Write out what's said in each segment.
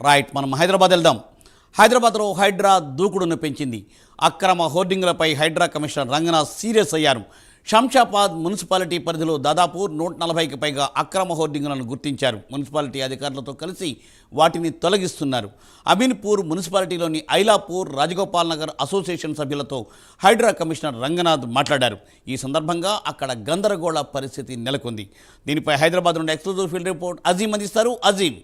Right, మనం హైదరాబాద్ వెళ్దాం. హైదరాబాద్లో హైడ్రా దూకుడును పెంచింది. అక్రమ హోర్డింగ్లపై హైడ్రా కమిషనర్ రంగనాథ్ సీరియస్ అయ్యారు. శంషాబాద్ మున్సిపాలిటీ పరిధిలో దాదాపు 140కి పైగా అక్రమ హోర్డింగ్లను గుర్తించారు. మున్సిపాలిటీ అధికారులతో కలిసి వాటిని తొలగిస్తున్నారు. అమీన్పూర్ మున్సిపాలిటీలోని ఐలాపూర్, రాజగోపాల్ నగర్ అసోసియేషన్ సభ్యులతో హైడ్రా కమిషనర్ రంగనాథ్ మాట్లాడారు. ఈ సందర్భంగా అక్కడ గందరగోళ పరిస్థితి నెలకొంది. దీనిపై హైదరాబాద్ నుండి ఎక్స్క్లూజివ్ ఫీల్డ్ రిపోర్ట్ అజీం అందిస్తారు. అజీం.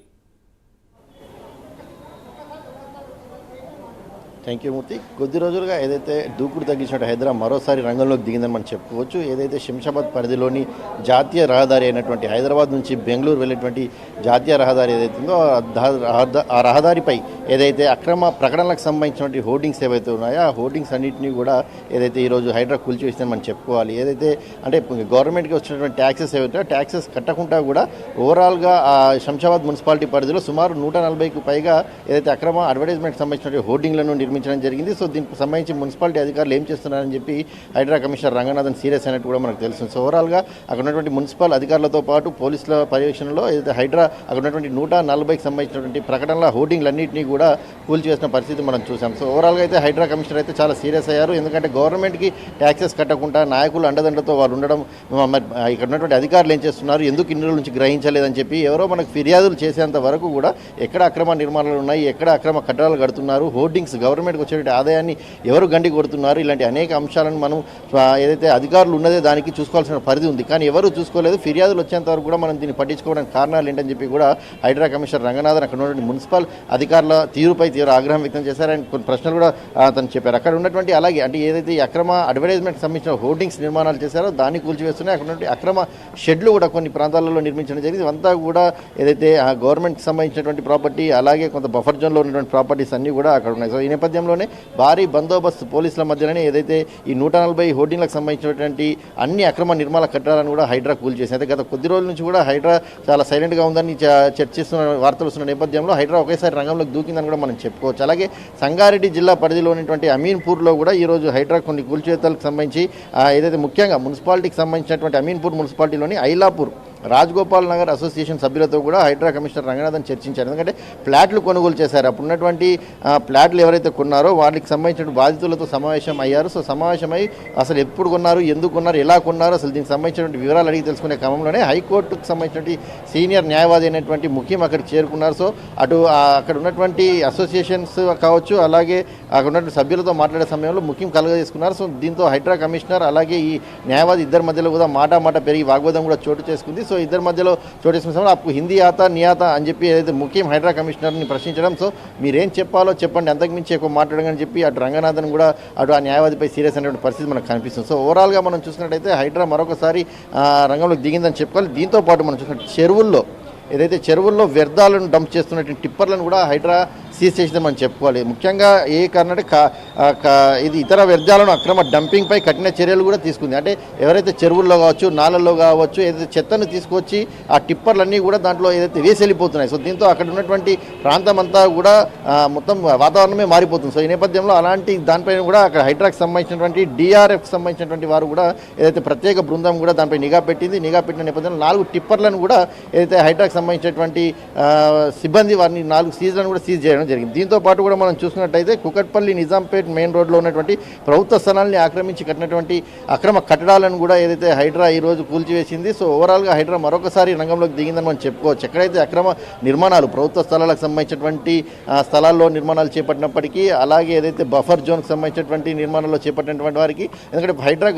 థ్యాంక్ యూ మూర్తి. కొద్ది రోజులుగా ఏదైతే దూకుడు తగ్గించినట్టు హైదరాబాద్ మరోసారి రంగంలోకి దిగిందని మనం చెప్పుకోవచ్చు. ఏదైతే శంషాబాద్ పరిధిలోని జాతీయ రహదారి అయినటువంటి హైదరాబాద్ నుంచి బెంగళూరు వెళ్ళేటువంటి జాతీయ రహదారి ఏదైతుందో ఆ రహదారిపై ఏదైతే అక్రమ ప్రకటనలకు సంబంధించినటువంటి హోర్డింగ్స్ ఏవైతే ఉన్నాయో ఆ హోర్డింగ్స్ అన్నింటినీ కూడా ఏదైతే ఈరోజు హైడ్రా కూల్చివేసిందని మనం చెప్పుకోవాలి. ఏదైతే అంటే గవర్నమెంట్కి వచ్చినటువంటి ట్యాక్సెస్ ఏవైతే ట్యాక్సెస్ కట్టకుండా కూడా ఓవరాల్గా ఆ శంషాబాద్ మున్సిపాలిటీ పరిధిలో సుమారు 140కి పైగా ఏదైతే అక్రమ అడ్వర్టైజ్మెంట్కి సంబంధించిన హోర్డింగ్లను నిర్మించడం జరిగింది. సో దీనికి సంబంధించి మున్సిపాలిటీ అధికారులు ఏం చేస్తున్నారని చెప్పి హైడ్రా కమిషనర్ రంగనాథన్ సీరియస్ అయినట్టు కూడా మనకు తెలుస్తుంది. సో ఓవరాల్గా అక్కడ ఉన్నటువంటి మున్సిపల్ అధికారులతో పాటు పోలీసుల పర్యవేక్షణలో ఏదైతే హైడ్రా అక్కడ ఉన్నటువంటి 140కి సంబంధించినటువంటి ప్రకటనల హోర్డింగ్లన్నింటినీ కూడా కూల్చివేసిన పరిస్థితి మనం చూసాం. సో ఓవరాల్గా అయితే హైడ్రా కమిషనర్ అయితే చాలా సీరియస్ అయ్యారు. ఎందుకంటే గవర్నమెంట్కి ట్యాక్సెస్ కట్టకుండా నాయకులు అండదండతో వాళ్ళు ఉండడం, ఇక్కడ ఉన్నటువంటి అధికారులు ఏం చేస్తున్నారు, ఎందుకు ఇన్ని రోజుల నుంచి గ్రహించలేదని చెప్పి ఎవరో మనకు ఫిర్యాదులు చేసేంత వరకు కూడా ఎక్కడ అక్రమ నిర్మాణాలు ఉన్నాయి, ఎక్కడ అక్రమ కట్టడాలు కడుతున్నారు, హోర్డింగ్స్ గవర్నమెంట్కి వచ్చేటువంటి ఆదాయాన్ని ఎవరు గండి కొడుతున్నారు, ఇలాంటి అనేక అంశాలను మనం ఏదైతే అధికారులు ఉన్నదే దానికి చూసుకోవాల్సిన పరిధి ఉంది. కానీ ఎవరు చూసుకోలేదు. ఫిర్యాదులు వచ్చేంత వరకు కూడా మనం దీన్ని పట్టించుకోవడానికి కారణాలు ఏంటని చెప్పి కూడా హైడ్రా కమిషనర్ రంగనాథన్ అక్కడ ఉన్నటువంటి మున్సిపల్ అధికారుల తీరుపై తీవ్ర ఆగ్రహం వ్యక్తం చేశారు. ఆయన కొన్ని ప్రశ్నలు కూడా అతను చెప్పారు. అక్కడ ఉన్నటువంటి అలాగే అంటే ఏదైతే ఈ అక్రమ అడ్వర్టైజ్మెంట్ సంబంధించిన హోర్డింగ్స్ నిర్మాణాలు చేశారో దాన్ని కూల్చివేస్తున్నాయి. అక్కడ ఉన్నటువంటి అక్రమ షెడ్లు కూడా కొన్ని ప్రాంతాలలో నిర్మించడం జరిగింది. ఇవంతా కూడా ఏదైతే గవర్నమెంట్కి సంబంధించినటువంటి ప్రాపర్టీ అలాగే కొంత బఫర్ జోన్లో ఉన్నటువంటి ప్రాపర్టీస్ అన్నీ కూడా అక్కడ ఉన్నాయి. సో ఈ నేపథ్యంలోనే భారీ బందోబస్తు పోలీసుల మధ్యలోనే ఏదైతే ఈ 140 హోర్డింగ్లకు సంబంధించినటువంటి అన్ని అక్రమ నిర్మాణ కట్టడాలను కూడా హైడ్రా కూల్చేసింది. అయితే గత కొద్ది రోజుల నుంచి కూడా హైడ్రా చాలా సైలెంట్గా ఉందని చర్చిస్తున్న వార్తలు వస్తున్న నేపథ్యంలో హైడ్రా ఒకేసారి రంగంలోకి దూకిందని కూడా మనం చెప్పుకోవచ్చు. అలాగే సంగారెడ్డి జిల్లా పరిధిలో ఉన్నటువంటి అమీన్పూర్లో కూడా ఈరోజు హైడ్రా కొన్ని కూల్చివేతలకు సంబంధించి ఏదైతే ముఖ్యంగా మున్సిపాలిటీకి సంబంధించినటువంటి అమీన్పూర్ మున్సిపాలిటీలోని ఐలాపూర్, రాజగోపాల్ నగర్ అసోసియేషన్ సభ్యులతో కూడా హైడ్రా కమిషనర్ రంగనాథన్ చర్చించారు. ఎందుకంటే ఫ్లాట్లు కొనుగోలు చేశారు. అప్పుడు ఉన్నటువంటి ఫ్లాట్లు ఎవరైతే కొన్నారో వాటికి సంబంధించిన బాధితులతో సమావేశం అయ్యారు. సో సమావేశమై అసలు ఎప్పుడు కొన్నారు, ఎందుకు కొన్నారు, ఎలా కొన్నారు, అసలు దీనికి సంబంధించినటువంటి వివరాలు అడిగి తెలుసుకునే క్రమంలోనే హైకోర్టుకు సంబంధించినటువంటి సీనియర్ న్యాయవాది అయినటువంటి ముఖ్యం అక్కడికి చేరుకున్నారు. సో అటు అక్కడ ఉన్నటువంటి అసోసియేషన్స్ కావచ్చు అలాగే అక్కడ ఉన్నటువంటి సభ్యులతో మాట్లాడే సమయంలో ముఖ్యం కలుగజేసుకున్నారు. సో దీంతో హైడ్రా కమిషనర్ అలాగే ఈ న్యాయవాది ఇద్దరి మధ్యలో కూడా మాట పెరిగి వాగ్వాదం కూడా చోటు చేసుకుంది. సో ఇద్దరి మధ్యలో చోటు చేసుకున్న సమయంలో అప్పుడు హిందీ ఆతా నియాతా అని చెప్పి ఏదైతే ముఖ్యం హైడ్రా కమిషనర్ని ప్రశ్నించడం, సో మీరేం చెప్పాలో చెప్పండి, అంతకుమించి ఎక్కువ మాట్లాడమని చెప్పి అటు రంగనాథన్ కూడా అటు ఆ న్యాయవాదిపై సీరియస్ అయినటువంటి పరిస్థితి మనకు కనిపిస్తుంది. సో ఓవరాల్గా మనం చూసినట్టయితే హైడ్రా మరొకసారి రంగంలోకి దిగిందని చెప్పుకోవాలి. దీంతో పాటు మనం చూసినట్టు చెరువుల్లో వ్యర్థాలను డంప్ చేస్తున్నటువంటి టిప్పర్లను కూడా హైడ్రా సీజ్ చేసిందని మనం చెప్పుకోవాలి. ముఖ్యంగా ఏ కారణంటే ఇది ఇతర వ్యర్థాలను అక్రమ డంపింగ్పై కఠిన చర్యలు కూడా తీసుకుంది. అంటే ఎవరైతే చెరువుల్లో కావచ్చు, నాలల్లో కావచ్చు, ఏదైతే చెత్తను తీసుకొచ్చి ఆ టిప్పర్లన్నీ కూడా దాంట్లో ఏదైతే వేసి వెళ్ళిపోతున్నాయి. సో దీంతో అక్కడ ఉన్నటువంటి ప్రాంతం అంతా కూడా మొత్తం వాతావరణమే మారిపోతుంది. సో ఈ నేపథ్యంలో అలాంటి దానిపైన కూడా అక్కడ హైడ్రాకి సంబంధించినటువంటి డిఆర్ఎఫ్కి సంబంధించినటువంటి వారు కూడా ఏదైతే ప్రత్యేక బృందం కూడా దానిపై నిఘా పెట్టిన నేపథ్యంలో 4 టిప్పర్లను కూడా ఏదైతే హైడ్రాకి సంబంధించినటువంటి సిబ్బంది వారిని 4 సీజ్లను కూడా సీజ్ చేయడం జరిగింది. దీంతో పాటు కూడా మనం చూసినట్టయితే కుకట్పల్లి నిజాంపేట్ మెయిన్ రోడ్లో ఉన్నటువంటి ప్రభుత్వ స్థలాన్ని ఆక్రమించి కట్టినటువంటి అక్రమ కట్టడాలను కూడా ఏదైతే హైడ్రా ఈరోజు కూల్చివేసింది. సో ఓవరాల్గా హైడ్రా మరొకసారి రంగంలోకి దిగిందని మనం చెప్పుకోవచ్చు. ఎక్కడైతే అక్రమ నిర్మాణాలు ప్రభుత్వ స్థలాలకు సంబంధించినటువంటి స్థలాల్లో నిర్మాణాలు చేపట్టినప్పటికీ అలాగే ఏదైతే బఫర్ జోన్కి సంబంధించినటువంటి నిర్మాణాల్లో చేపట్టినటువంటి వారికి, ఎందుకంటే హైడ్రా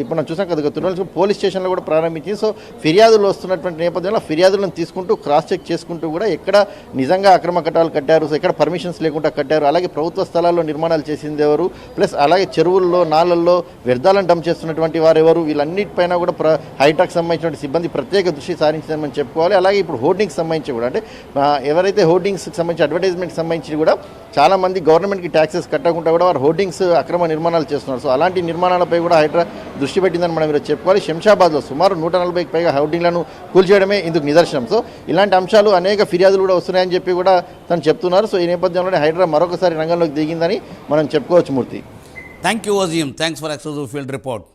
ఇప్పుడు మనం చూసాం కదా తుర్నూలు పోలీస్ స్టేషన్లో కూడా ప్రారంభించింది. సో ఫిర్యాదులు వస్తున్నటువంటి నేపథ్యంలో ఫిర్యాదులను తీసుకుంటూ క్రాస్ చెక్ చేసుకుంటూ కూడా ఎక్కడ నిజంగా అక్రమ కట్టడాలు కట్టారు, సో ఎక్కడ పర్మిషన్స్ లేకుండా కట్టారు, అలాగే ప్రభుత్వ స్థలాల్లో నిర్మాణాలు చేసింది ఎవరు, ప్లస్ అలాగే చెరువుల్లో నాలల్లో వ్యర్థాలను డంప్ చేస్తున్నటువంటి వారు ఎవరు, వీళ్ళన్నిటిపైన కూడా హైడ్రాకి సంబంధించిన సిబ్బంది ప్రత్యేక దృష్టి సారించిందని మనం చెప్పుకోవాలి. అలాగే ఇప్పుడు హోర్డింగ్స్ సంబంధించి కూడా అంటే ఎవరైతే హోర్డింగ్స్కి సంబంధించి అడ్వర్టైజ్మెంట్కి సంబంధించి కూడా చాలామంది గవర్నమెంట్కి ట్యాక్సెస్ కట్టకుండా కూడా వారు హోర్డింగ్స్ అక్రమ నిర్మాణాలు చేస్తున్నారు. సో అలాంటి నిర్మాణాలపై కూడా హైడ్రా దృష్టి పెట్టిందని మనం మీరు చెప్పుకోవాలి. శంషాబాద్లో సుమారు 140కి పైగా హోర్డింగ్లను కూల్చేయడమే ఇందుకు నిదర్శనం. సో ఇలాంటి అంశాలు అనేక ఫిర్యాదులు కూడా వస్తున్నాయని చెప్పి కూడా తను చెప్తున్నారు. సో ఈ నేపథ్యంలోనే హైడ్రా మరొకసారి రంగంలోకి దిగిందని మనం చెప్పుకోవచ్చు. Murthy, thank you Azeem. Thanks for exclusive field report.